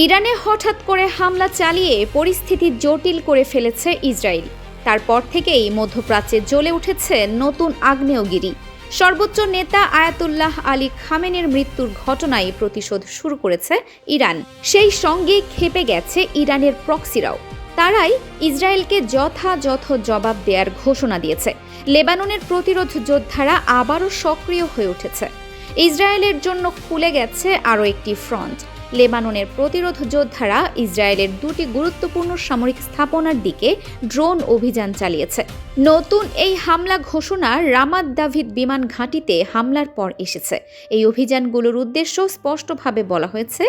ইরানে হঠাৎ করে হামলা চালিয়ে পরিস্থিতি জটিল করে ফেলেছে ইসরায়েল। তারপর থেকেই মধ্যপ্রাচ্যে জ্বলে উঠেছে নতুন আগ্নেয়গিরি। সর্বোচ্চ নেতা আয়াতুল্লাহ আলী খামেনির মৃত্যুর ঘটনায় প্রতিশোধ শুরু করেছে ইরান। সেই সঙ্গে ক্ষেপে গেছে ইরানের প্রক্সিরাও। তারাই ইসরায়েলকে যথাযথ জবাব দেওয়ার ঘোষণা দিয়েছে। লেবাননের প্রতিরোধ যোদ্ধারা আবারও সক্রিয় হয়ে উঠেছে। ইসরায়েলের জন্য খুলে গেছে আরও একটি ফ্রন্ট। লেবাননের প্রতিরোধ যোদ্ধারা ইসরায়েলের দুটি গুরুত্বপূর্ণ সামরিক স্থাপনার দিকে ড্রোন অভিযান চালিয়েছে। নতুন এই হামলা ঘোষণা রামাত দাভিদ বিমান ঘাঁটিতে হামলার পর এসেছে। এই অভিযানগুলোর উদ্দেশ্য স্পষ্টভাবে বলা হয়েছে,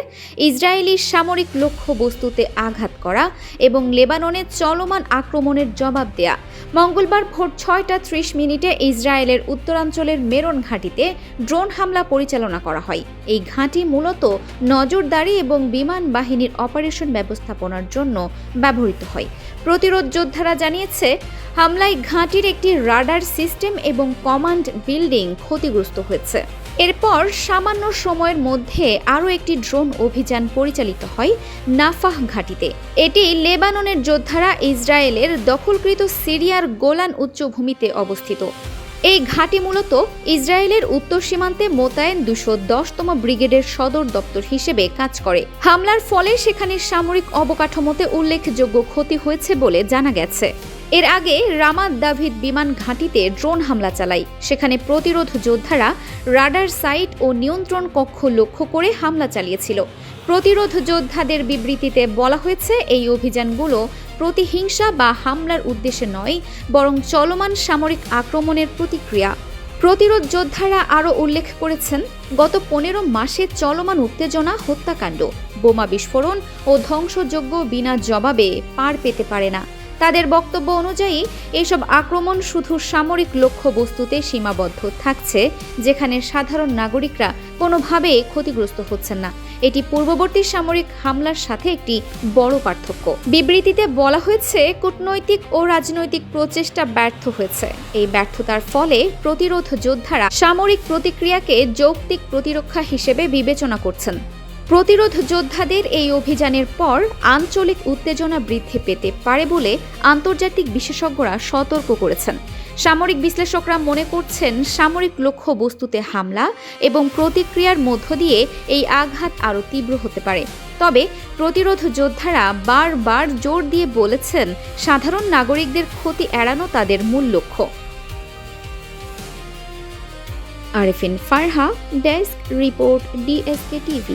ইসরায়েলি সামরিক লক্ষ্যবস্তুতে আঘাত করা এবং লেবাননে চলমান আক্রমণের জবাব দেয়া। মঙ্গলবার ভোর 6টা 30 ইসরায়েলের উত্তরাঞ্চলের মেরন ঘাঁটিতে ড্রোন হামলা পরিচালনা করা হয়। এই ঘাঁটি মূলত নজরদারি এবং বিমান বাহিনীর অপারেশন ব্যবস্থাপনার জন্য ব্যবহৃত হয়। প্রতিরোধ যোদ্ধারা জানিয়েছে, হামলায় ঘাঁটির একটি রাডার সিস্টেম এবং কমান্ড বিল্ডিং ক্ষতিগ্রস্ত হয়েছে। এরপর সামান্য সময়ের মধ্যে আরও একটি ড্রোন অভিযান পরিচালিত হয় নাফাহ ঘাঁটিতে। এটি লেবাননের যোদ্ধারা ইসরায়েলের দখলকৃত সিরিয়ার গোলান উচ্চভূমিতে অবস্থিত। এই ঘাঁটি মূলত ইসরায়েলের উত্তর সীমান্তে মোতায়েন 210তম ব্রিগেডের সদর দপ্তর হিসেবে কাজ করে। হামলার ফলে সেখানে সামরিক অবকাঠামোতে উল্লেখযোগ্য ক্ষতি হয়েছে বলে জানা গেছে। এর আগে রামাত দাভিদ বিমান ঘাঁটিতে ড্রোন হামলা চালায়। সেখানে প্রতিরোধ যোদ্ধারা রাডার সাইট ও নিয়ন্ত্রণ কক্ষ লক্ষ্য করে হামলা চালিয়েছিল। প্রতিরোধ যোদ্ধাদের বিবৃতিতে বলা হয়েছে, এই অভিযানগুলো প্রতিহিংসা বা হামলার উদ্দেশ্যে নয়, বরং চলমান সামরিক আক্রমণের প্রতিক্রিয়া। প্রতিরোধ যোদ্ধারা আরও উল্লেখ করেছেন, গত 15 মাসে চলমান উত্তেজনা, হত্যাকাণ্ড, বোমা বিস্ফোরণ ও ধ্বংসযজ্ঞ বিনা জবাবে পার পেতে পারে না। তাদের বক্তব্য অনুযায়ী এসব আক্রমণ শুধু সামরিক লক্ষ্যবস্তুতে সীমাবদ্ধ থাকছে, যেখানে সাধারণ নাগরিকরা কোনোভাবেই ক্ষতিগ্রস্ত হচ্ছেন না। এটি পূর্ববর্তী সামরিক হামলার সাথে একটি বড় পার্থক্য। বিবৃতিতে বলা হয়েছে, কূটনৈতিক ও রাজনৈতিক প্রচেষ্টা ব্যর্থ হয়েছে। এই ব্যর্থতার ফলে প্রতিরোধ যোদ্ধারা সামরিক প্রতিক্রিয়াকে যৌক্তিক প্রতিরক্ষা হিসেবে বিবেচনা করছেন। প্রতিরোধ যোদ্ধাদের এই অভিযানের পর আঞ্চলিক উত্তেজনা বৃদ্ধি পেতে পারে বলে আন্তর্জাতিক বিশেষজ্ঞরা সতর্ক করেছেন। সামরিক বিশ্লেষকরা মনে করছেন, সামরিক লক্ষ্যবস্তুতে হামলা এবং প্রতিক্রিয়ার মধ্য দিয়ে এই আঘাত আরও তীব্র হতে পারে। তবে প্রতিরোধ যোদ্ধারা বারবার জোর দিয়ে বলেছেন, সাধারণ নাগরিকদের ক্ষতি এড়ানো তাদের মূল লক্ষ্য। Arefin Farha, desk report, DSK TV।